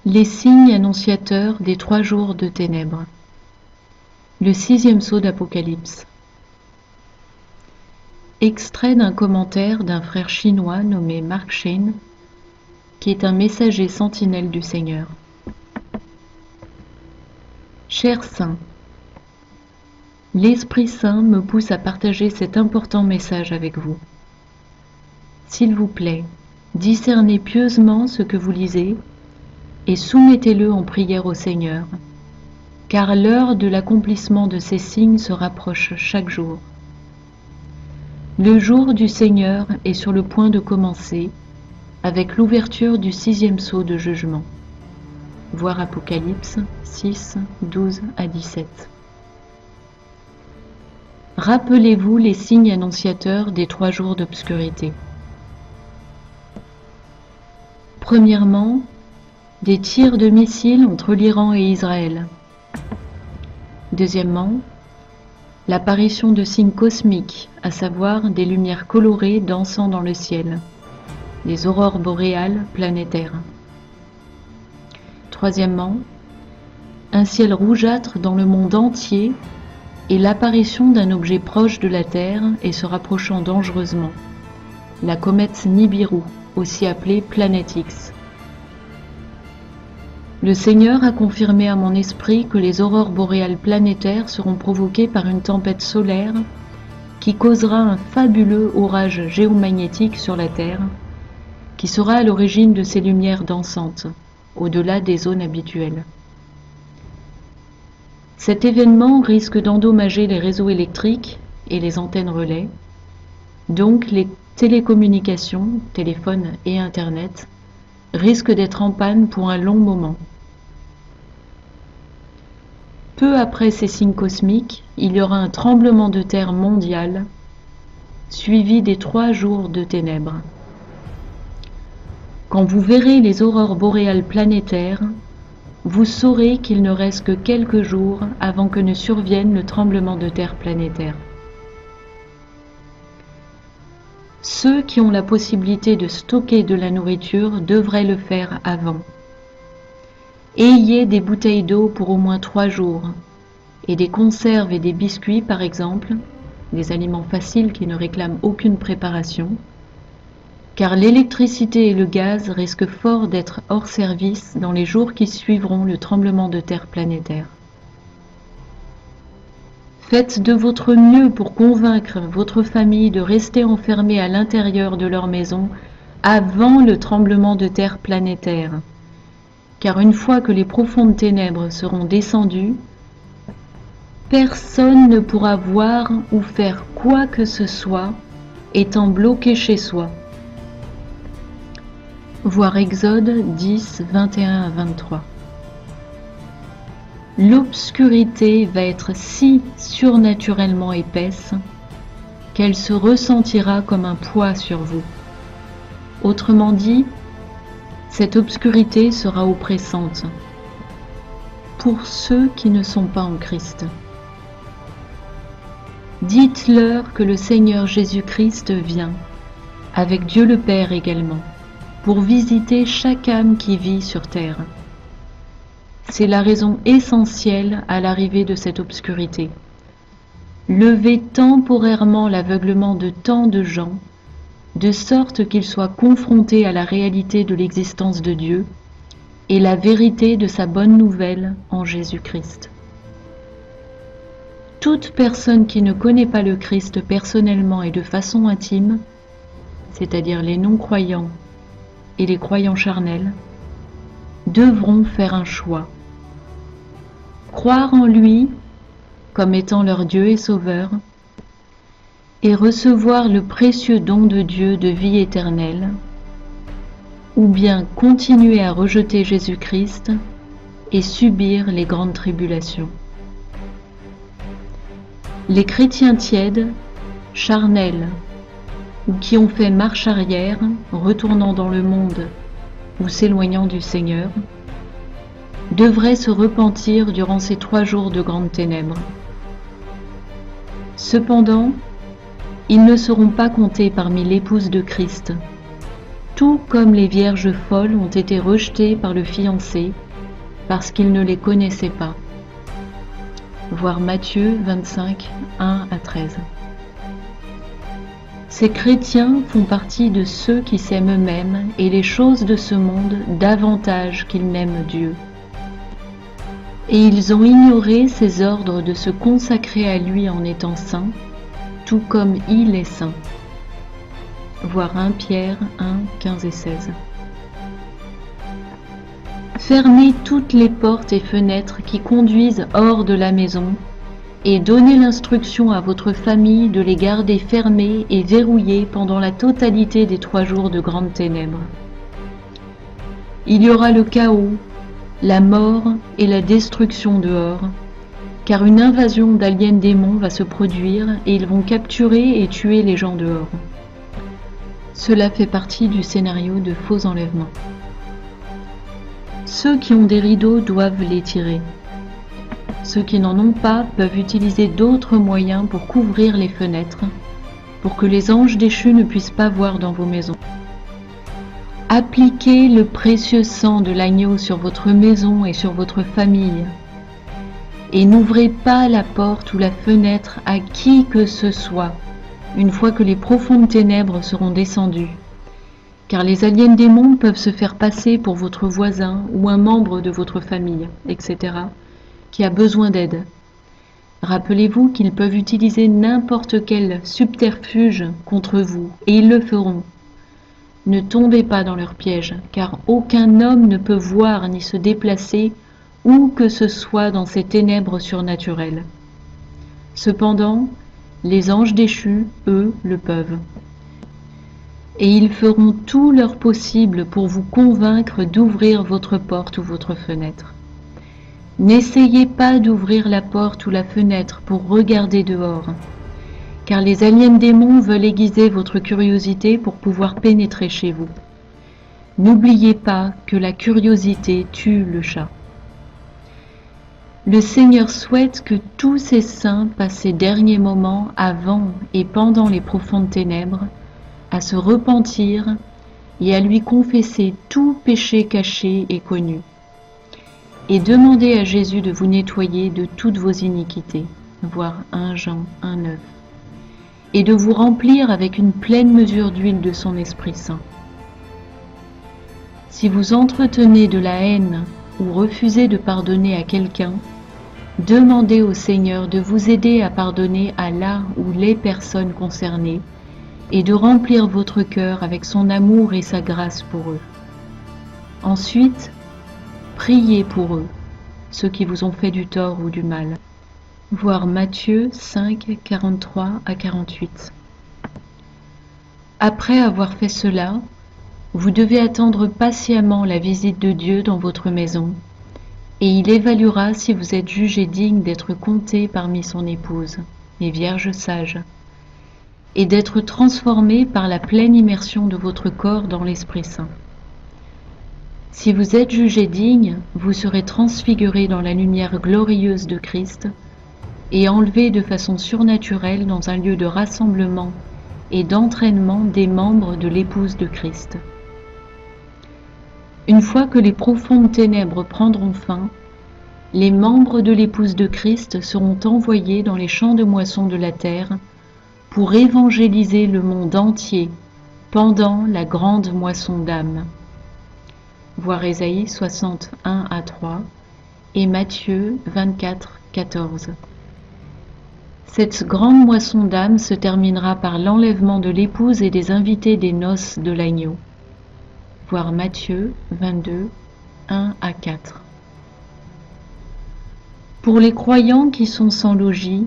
Les signes annonciateurs des 3 jours de ténèbres. Le 6e sceau d'Apocalypse. Extrait d'un commentaire d'un frère chinois nommé Mark Shen, qui est un messager sentinelle du Seigneur. Chers saints, l'Esprit Saint me pousse à partager cet important message avec vous. S'il vous plaît, discernez pieusement ce que vous lisez et soumettez-le en prière au Seigneur, car l'heure de l'accomplissement de ces signes se rapproche chaque jour. Le jour du Seigneur est sur le point de commencer avec l'ouverture du 6e sceau de jugement. Voir Apocalypse 6, 12 à 17. Rappelez-vous les signes annonciateurs des 3 jours d'obscurité. Premièrement, des tirs de missiles entre l'Iran et Israël. Deuxièmement, l'apparition de signes cosmiques, à savoir des lumières colorées dansant dans le ciel, des aurores boréales planétaires. Troisièmement, un ciel rougeâtre dans le monde entier et l'apparition d'un objet proche de la Terre et se rapprochant dangereusement, la comète Nibiru, aussi appelée Planète X. Le Seigneur a confirmé à mon esprit que les aurores boréales planétaires seront provoquées par une tempête solaire qui causera un fabuleux orage géomagnétique sur la Terre, qui sera à l'origine de ces lumières dansantes, au-delà des zones habituelles. Cet événement risque d'endommager les réseaux électriques et les antennes relais, donc les télécommunications, téléphones et Internet, risquent d'être en panne pour un long moment. Peu après ces signes cosmiques, il y aura un tremblement de terre mondial, suivi des 3 jours de ténèbres. Quand vous verrez les aurores boréales planétaires, vous saurez qu'il ne reste que quelques jours avant que ne survienne le tremblement de terre planétaire. Ceux qui ont la possibilité de stocker de la nourriture devraient le faire avant. Ayez des bouteilles d'eau pour au moins 3 jours, et des conserves et des biscuits par exemple, des aliments faciles qui ne réclament aucune préparation, car l'électricité et le gaz risquent fort d'être hors service dans les jours qui suivront le tremblement de terre planétaire. Faites de votre mieux pour convaincre votre famille de rester enfermée à l'intérieur de leur maison avant le tremblement de terre planétaire, car une fois que les profondes ténèbres seront descendues, personne ne pourra voir ou faire quoi que ce soit étant bloqué chez soi. Voir Exode 10, 21 à 23. L'obscurité va être si surnaturellement épaisse qu'elle se ressentira comme un poids sur vous. Autrement dit, cette obscurité sera oppressante pour ceux qui ne sont pas en Christ. Dites-leur que le Seigneur Jésus-Christ vient, avec Dieu le Père également, pour visiter chaque âme qui vit sur terre. C'est la raison essentielle à l'arrivée de cette obscurité. Lever temporairement l'aveuglement de tant de gens, de sorte qu'ils soient confrontés à la réalité de l'existence de Dieu et la vérité de sa bonne nouvelle en Jésus-Christ. Toute personne qui ne connaît pas le Christ personnellement et de façon intime, c'est-à-dire les non-croyants et les croyants charnels, devront faire un choix. Croire en lui comme étant leur Dieu et Sauveur et recevoir le précieux don de Dieu de vie éternelle, ou bien continuer à rejeter Jésus-Christ et subir les grandes tribulations. Les chrétiens tièdes, charnels, ou qui ont fait marche arrière, retournant dans le monde ou s'éloignant du Seigneur, devraient se repentir durant ces 3 jours de grandes ténèbres. Cependant, ils ne seront pas comptés parmi l'épouse de Christ, tout comme les vierges folles ont été rejetées par le fiancé, parce qu'il ne les connaissait pas. Voir Matthieu 25, 1 à 13. Ces chrétiens font partie de ceux qui s'aiment eux-mêmes et les choses de ce monde davantage qu'ils n'aiment Dieu. Et ils ont ignoré ses ordres de se consacrer à lui en étant saints, tout comme il est saint. Voir 1 Pierre 1, 15 et 16. Fermez toutes les portes et fenêtres qui conduisent hors de la maison et donnez l'instruction à votre famille de les garder fermées et verrouillées pendant la totalité des 3 jours de grandes ténèbres. Il y aura le chaos, la mort et la destruction dehors, car une invasion d'aliens démons va se produire et ils vont capturer et tuer les gens dehors. Cela fait partie du scénario de faux enlèvements. Ceux qui ont des rideaux doivent les tirer. Ceux qui n'en ont pas peuvent utiliser d'autres moyens pour couvrir les fenêtres, pour que les anges déchus ne puissent pas voir dans vos maisons. Appliquez le précieux sang de l'agneau sur votre maison et sur votre famille, et n'ouvrez pas la porte ou la fenêtre à qui que ce soit, une fois que les profondes ténèbres seront descendues, car les aliens démons peuvent se faire passer pour votre voisin ou un membre de votre famille, etc., qui a besoin d'aide. Rappelez-vous qu'ils peuvent utiliser n'importe quel subterfuge contre vous, et ils le feront. Ne tombez pas dans leur piège, car aucun homme ne peut voir ni se déplacer où que ce soit dans ces ténèbres surnaturelles. Cependant, les anges déchus, eux, le peuvent. Et ils feront tout leur possible pour vous convaincre d'ouvrir votre porte ou votre fenêtre. N'essayez pas d'ouvrir la porte ou la fenêtre pour regarder dehors, car les aliens démons veulent aiguiser votre curiosité pour pouvoir pénétrer chez vous. N'oubliez pas que la curiosité tue le chat. Le Seigneur souhaite que tous ses saints passent ces derniers moments avant et pendant les profondes ténèbres à se repentir et à lui confesser tout péché caché et connu, et demander à Jésus de vous nettoyer de toutes vos iniquités, voir 1 Jean 1, 9, et de vous remplir avec une pleine mesure d'huile de son Esprit Saint. Si vous entretenez de la haine ou refusez de pardonner à quelqu'un, demandez au Seigneur de vous aider à pardonner à la ou les personnes concernées et de remplir votre cœur avec son amour et sa grâce pour eux. Ensuite, priez pour eux, ceux qui vous ont fait du tort ou du mal. Voir Matthieu 5, 43 à 48. Après avoir fait cela, vous devez attendre patiemment la visite de Dieu dans votre maison, et il évaluera si vous êtes jugé digne d'être compté parmi son épouse, les vierges sages, et d'être transformé par la pleine immersion de votre corps dans l'Esprit Saint. Si vous êtes jugé digne, vous serez transfiguré dans la lumière glorieuse de Christ et enlevé de façon surnaturelle dans un lieu de rassemblement et d'entraînement des membres de l'épouse de Christ. Une fois que les profondes ténèbres prendront fin, les membres de l'épouse de Christ seront envoyés dans les champs de moisson de la terre pour évangéliser le monde entier pendant la grande moisson d'âmes. Voir Ésaïe 61 à 3 et Matthieu 24, 14. Cette grande moisson d'âmes se terminera par l'enlèvement de l'épouse et des invités des noces de l'agneau. Voir Matthieu 22, 1 à 4. Pour les croyants qui sont sans logis,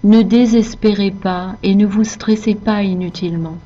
ne désespérez pas et ne vous stressez pas inutilement.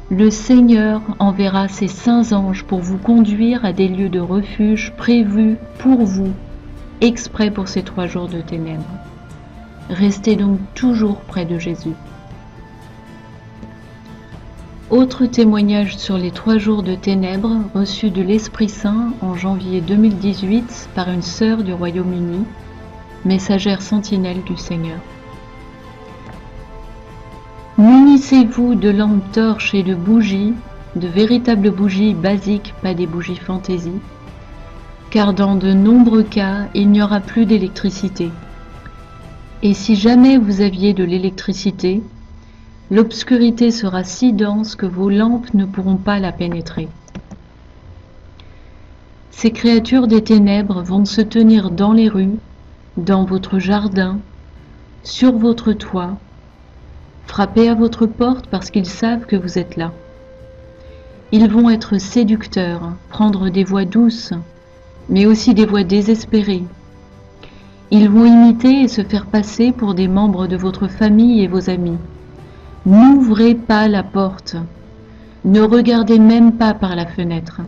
Le Seigneur enverra ses saints anges pour vous conduire à des lieux de refuge prévus pour vous, exprès pour ces 3 jours de ténèbres. Restez donc toujours près de Jésus. Autre témoignage sur les 3 jours de ténèbres reçus de l'Esprit Saint en janvier 2018 par une sœur du Royaume-Uni, messagère sentinelle du Seigneur. Munissez-vous de lampes torches et de bougies, de véritables bougies basiques, pas des bougies fantaisie, car dans de nombreux cas, il n'y aura plus d'électricité. Et si jamais vous aviez de l'électricité, l'obscurité sera si dense que vos lampes ne pourront pas la pénétrer. Ces créatures des ténèbres vont se tenir dans les rues, dans votre jardin, sur votre toit, frapper à votre porte parce qu'ils savent que vous êtes là. Ils vont être séducteurs, prendre des voix douces, mais aussi des voix désespérées. Ils vont imiter et se faire passer pour des membres de votre famille et vos amis. N'ouvrez pas la porte. Ne regardez même pas par la fenêtre.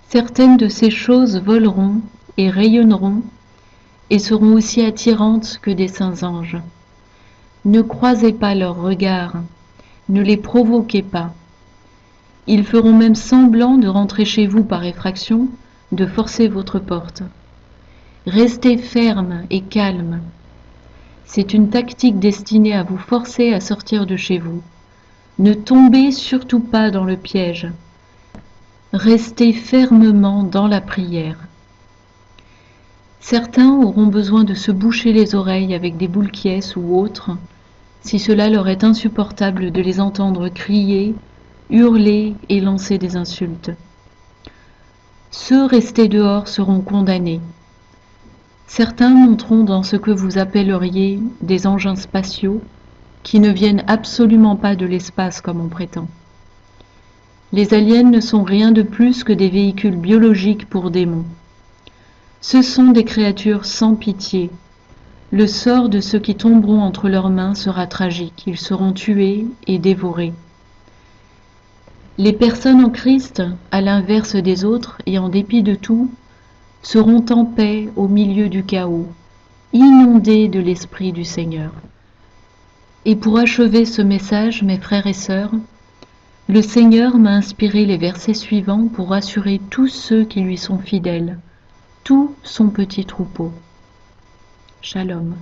Certaines de ces choses voleront et rayonneront et seront aussi attirantes que des saints anges. Ne croisez pas leurs regards, ne les provoquez pas. Ils feront même semblant de rentrer chez vous par effraction, de forcer votre porte. Restez ferme et calme. C'est une tactique destinée à vous forcer à sortir de chez vous. Ne tombez surtout pas dans le piège. Restez fermement dans la prière. Certains auront besoin de se boucher les oreilles avec des boules quies ou autres, si cela leur est insupportable de les entendre crier, hurler et lancer des insultes. Ceux restés dehors seront condamnés. Certains monteront dans ce que vous appelleriez des engins spatiaux qui ne viennent absolument pas de l'espace comme on prétend. Les aliens ne sont rien de plus que des véhicules biologiques pour démons. Ce sont des créatures sans pitié. Le sort de ceux qui tomberont entre leurs mains sera tragique. Ils seront tués et dévorés. Les personnes en Christ, à l'inverse des autres et en dépit de tout, seront en paix au milieu du chaos, inondées de l'Esprit du Seigneur. Et pour achever ce message, mes frères et sœurs, le Seigneur m'a inspiré les versets suivants pour rassurer tous ceux qui lui sont fidèles, tout son petit troupeau. Shalom.